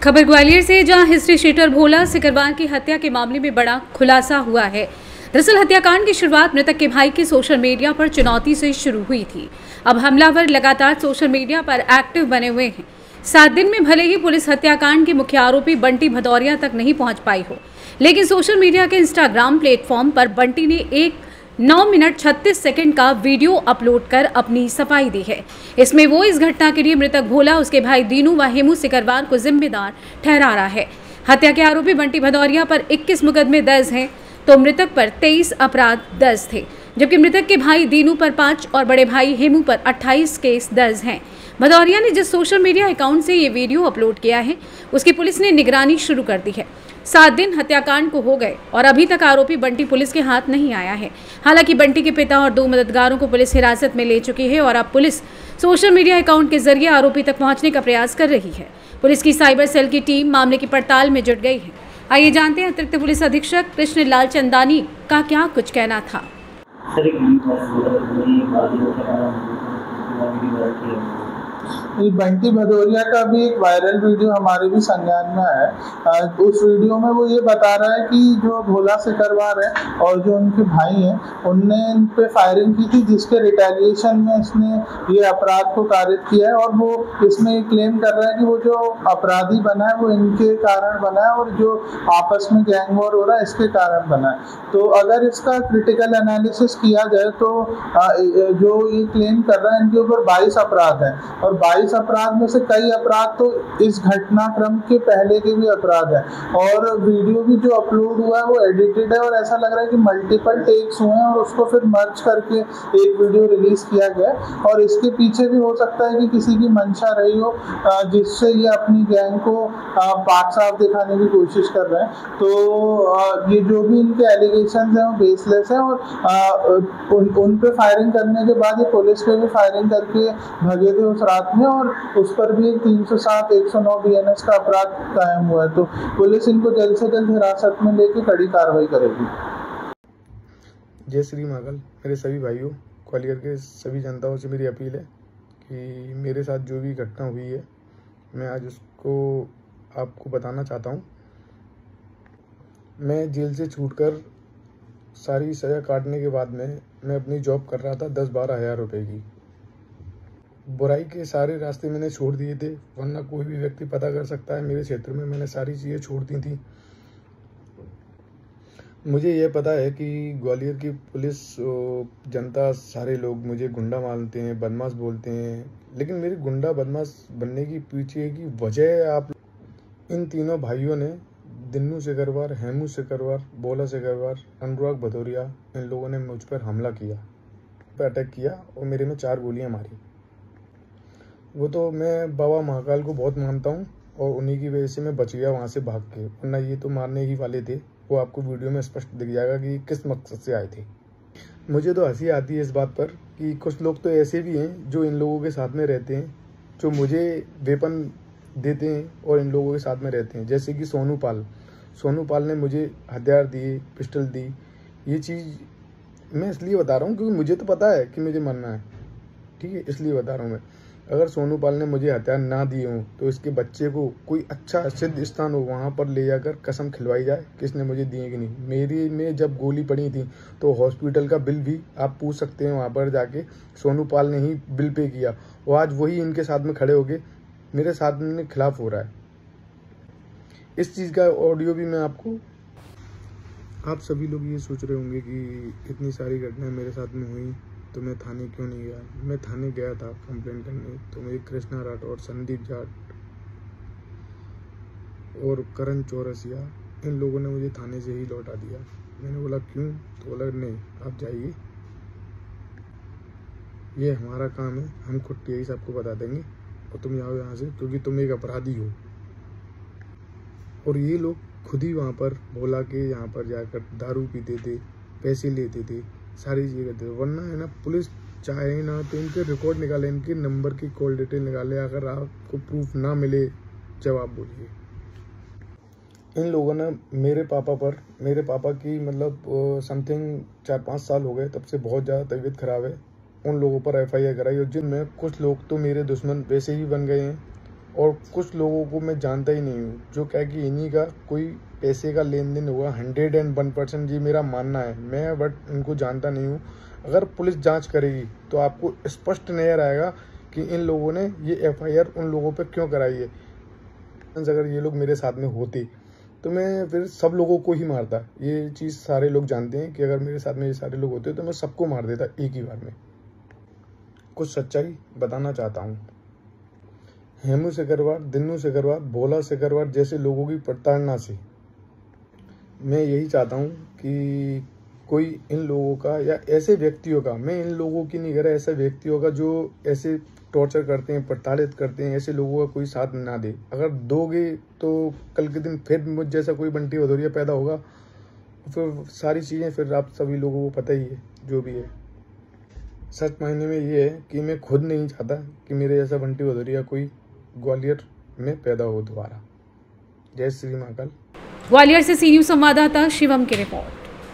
खबर ग्वालियर से, जहां हिस्ट्री शीटर भोला सिकरवार की हत्या के मामले में बड़ा खुलासा हुआ है। दरअसल हत्याकांड की शुरुआत मृतक के भाई के सोशल मीडिया पर चुनौती से शुरू हुई थी। अब हमलावर लगातार सोशल मीडिया पर एक्टिव बने हुए हैं। 7 दिन में भले ही पुलिस हत्याकांड के मुख्य आरोपी बंटी भदौरिया तक नहीं पहुंच पाई हो, लेकिन सोशल मीडिया के इंस्टाग्राम प्लेटफॉर्म पर बंटी ने एक 9 मिनट 36 सेकंड का वीडियो अपलोड कर अपनी सफाई दी है। इसमें वो इस घटना के लिए मृतक भोला, उसके भाई दीनू व हेमू सिकरवार को जिम्मेदार ठहरा रहा है। हत्या के आरोपी बंटी भदौरिया पर 21 मुकदमे दर्ज हैं, तो मृतक पर 23 अपराध दर्ज थे, जबकि मृतक के भाई दीनू पर 5 और बड़े भाई हेमू पर 28 केस दर्ज हैं। भदौरिया ने जिस सोशल मीडिया अकाउंट से ये वीडियो अपलोड किया है, उसकी पुलिस ने निगरानी शुरू कर दी है। 7 दिन हत्याकांड को हो गए और अभी तक आरोपी बंटी पुलिस के हाथ नहीं आया है। हालांकि बंटी के पिता और 2 मददगारों को पुलिस हिरासत में ले चुकी है और अब पुलिस सोशल मीडिया अकाउंट के जरिए आरोपी तक पहुंचने का प्रयास कर रही है। पुलिस की साइबर सेल की टीम मामले की पड़ताल में जुट गई है। आइए जानते हैं अतिरिक्त पुलिस अधीक्षक कृष्ण लाल चंदानी का क्या कुछ कहना था। बंटी भदौरिया का भी एक वायरल वीडियो हमारे भी संज्ञान में है। उस वीडियो में वो ये बता रहा है कि जो भोला सिकरवार है और जो उनके भाई हैं, उनने इन पे फायरिंग की थी, जिसके रिटेलिएशन में इसने ये अपराध को कारित किया है। और वो इसमें ये क्लेम कर रहा है कि वो जो अपराधी बना है वो इनके कारण बना है और जो आपस में गैंग वॉर हो रहा है इसके कारण बना है। तो अगर इसका क्रिटिकल एनालिसिस किया जाए तो जो ये क्लेम कर रहा है, इनके ऊपर 22 अपराध हैं और 22 अपराध में से कई अपराध तो इस घटनाक्रम के पहले के भी अपराध हैं। और वीडियो भी जो अपलोड हुआ है वो एडिटेड है और ऐसा लग रहा है कि मल्टीपल टेक्स हुए हैं और उसको फिर मर्ज करके एक वीडियो रिलीज किया गया। और इसके पीछे भी हो सकता है कि किसी की मंशा रही हो, जिससे ये अपनी गैंग को पाक साफ दिखाने की कोशिश कर रहे हैं। तो ये जो भी इनके एलिगेशन हैं वो बेसलेस हैं और उन पे फायरिंग करने के बाद ये पुलिस पे भी फायरिंग करके भगे थे उस रात में और उस पर भी 307 109 BNS का अपराध कायम हुआ है। तो पुलिस इनको जल्द से जल्द हिरासत में लेके कड़ी कार्रवाई करेगी। जय श्री महाकाल। मेरे सभी भाइयों, ग्वालियर के सभी जनताओं से मेरी अपील है कि मेरे साथ जो भी घटना हुई है, मैं आज उसको आपको बताना चाहता हूँ। मैं जेल से छूटकर सारी सज़ा काटने के बाद में मैं अपनी जॉब कर रहा था 10-12 हज़ार रुपये की। बुराई के सारे रास्ते मैंने छोड़ दिए थे, वरना कोई भी व्यक्ति पता कर सकता है मेरे क्षेत्र में मैंने सारी चीज़ें छोड़ दी थी। मुझे यह पता है कि ग्वालियर की पुलिस, जनता, सारे लोग मुझे गुंडा मानते हैं, बदमाश बोलते हैं, लेकिन मेरी गुंडा बदमाश बनने की पीछे की वजह आप इन तीनों भाइयों ने, दीनू सिकरवार, हेमू सिकरवार, भोला सिकरवार, अनुराग भदौरिया, इन लोगों ने मुझ पर हमला किया, अटैक किया और मेरे में 4 गोलियां मारी। वो तो मैं बाबा महाकाल को बहुत मानता हूँ और उन्हीं की वजह से मैं बच गया वहाँ से भाग के, वरना ये तो मारने ही वाले थे। वो आपको वीडियो में स्पष्ट दिख जाएगा कि किस मकसद से आए थे। मुझे तो हंसी आती है इस बात पर कि कुछ लोग तो ऐसे भी हैं जो इन लोगों के साथ में रहते हैं, जो मुझे वेपन देते हैं और इन लोगों के साथ में रहते हैं। जैसे कि सोनू पाल ने मुझे हथियार दिए, पिस्टल दी। ये चीज़ मैं इसलिए बता रहा हूँ क्योंकि मुझे तो पता है कि मुझे मरना है, ठीक है, इसलिए बता रहा हूँ मैं। अगर सोनू पाल ने मुझे हथियार ना दिए हों तो इसके बच्चे को कोई अच्छा सिद्ध स्थान हो, वहाँ पर ले जाकर कसम खिलवाई जाए किसने मुझे दिए कि नहीं। मेरी में जब गोली पड़ी थी तो हॉस्पिटल का बिल भी आप पूछ सकते हैं, वहाँ पर जाके सोनू पाल ने ही बिल पे किया और आज वही इनके साथ में खड़े होके मेरे साथ में खिलाफ हो रहा है। इस चीज़ का ऑडियो भी मैं आपको, आप सभी लोग ये सोच रहे होंगे कि इतनी सारी घटनाएं मेरे साथ में हुई तो मैं थाने क्यों नहीं गया। मैं थाने गया था कंप्लेंट करने, तो मेरी कृष्णा राठौर, संदीप जाट और करण चौरसिया, इन लोगों ने मुझे थाने से ही लौटा दिया। मैंने बोला क्यों, तो बोला नहीं आप जाइए, ये हमारा काम है, हम खुद यही सबको बता देंगे और तुम जाओ यहाँ से, क्योंकि तुम एक अपराधी हो। और ये लोग खुद ही वहाँ पर भोला के यहाँ पर जाकर दारू पीते थे, पैसे लेते थे, सारी चीज़ें करते थे। वरना है ना, पुलिस चाहे ना तो इनके रिकॉर्ड निकाले, इनके नंबर की कॉल डिटेल निकाले। अगर आपको प्रूफ ना मिले, जवाब बोलिए। इन लोगों ने मेरे पापा की मतलब समथिंग 4-5 साल हो गए, तब से बहुत ज़्यादा तबीयत खराब है। उन लोगों पर FIR कराई और जिनमें कुछ लोग तो मेरे दुश्मन वैसे ही बन गए हैं और कुछ लोगों को मैं जानता ही नहीं हूँ, जो क्या कि इन्हीं का कोई पैसे का लेन देन हुआ 101%, ये मेरा मानना है। मैं बट इनको जानता नहीं हूँ। अगर पुलिस जांच करेगी तो आपको स्पष्ट नजर आएगा कि इन लोगों ने ये FIR उन लोगों पे क्यों कराई है। अगर ये लोग मेरे साथ में होते तो मैं फिर सब लोगों को ही मारता। ये चीज़ सारे लोग जानते हैं कि अगर मेरे साथ में ये सारे लोग होते तो मैं सबको मार देता एक ही बार में। कुछ सच्चाई बताना चाहता हूँ। हेमू सिकरवार, दिन्नू सिकरवार, भोला सिकरवार जैसे लोगों की प्रताड़ना से मैं यही चाहता हूँ कि कोई इन लोगों का या ऐसे व्यक्तियों का, मैं इन लोगों की नहीं कह रहा, ऐसे व्यक्तियों का जो ऐसे टॉर्चर करते हैं, प्रताड़ित करते हैं, ऐसे लोगों का कोई साथ ना दे। अगर दोगे तो कल के दिन फिर मुझ जैसा कोई बंटी भदौरिया पैदा होगा, फिर सारी चीज़ें फिर आप सभी लोगों को पता ही है जो भी है। सच मायने में ये है कि मैं खुद नहीं चाहता कि मेरे जैसा बंटी भदौरिया कोई ग्वालियर में पैदा हो दोबारा। जय श्री महाकाल। ग्वालियर से सी न्यूज़ संवाददाता शिवम की रिपोर्ट।